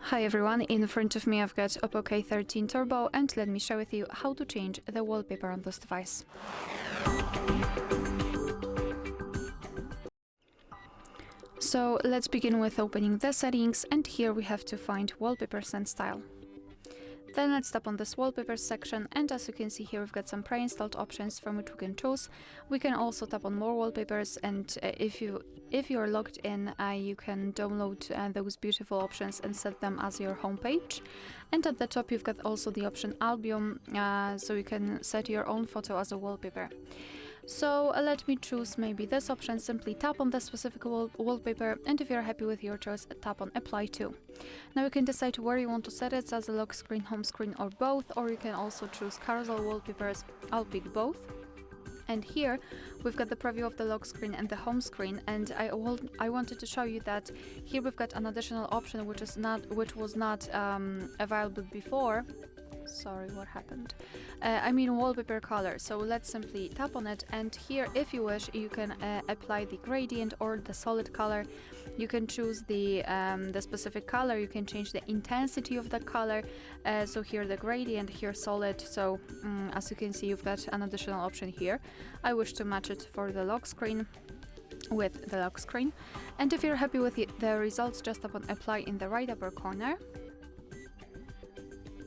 Hi everyone, in front of me I've got OPPO K13 Turbo, and let me share with you how to change the wallpaper on this device. So let's begin with opening the settings, and here we have to find Wallpapers and Style. Then let's tap on this Wallpapers section, and as you can see here we've got some pre-installed options from which we can choose. We can also tap on more wallpapers, and if you're logged in, you can download those beautiful options and set them as your home page. And at the top you've got also the option album, so you can set your own photo as a wallpaper. So let me choose maybe this option. Simply tap on the specific wallpaper, and if you're happy with your choice, tap on apply to. Now you can decide where you want to set it, as a lock screen, home screen, or both, or you can also choose carousel wallpapers. I'll pick both. And here we've got the preview of the lock screen and the home screen, and I wanted to show you that here we've got an additional option which was not available before. Sorry, what happened? I mean wallpaper color. So let's simply tap on it, and here, if you wish, you can apply the gradient or the solid color. You can choose the specific color. You can change the intensity of the color. So here the gradient, here solid. So as you can see, you've got an additional option here. I wish to match it for the lock screen with the lock screen. And if you're happy with the results, just tap on apply in the right upper corner.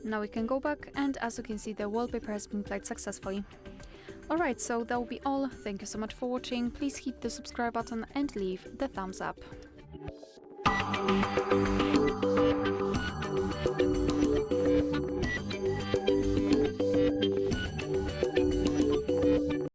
Now we can go back, and as you can see, the wallpaper has been applied successfully. Alright, so that will be all. Thank you so much for watching. Please hit the subscribe button and leave the thumbs up.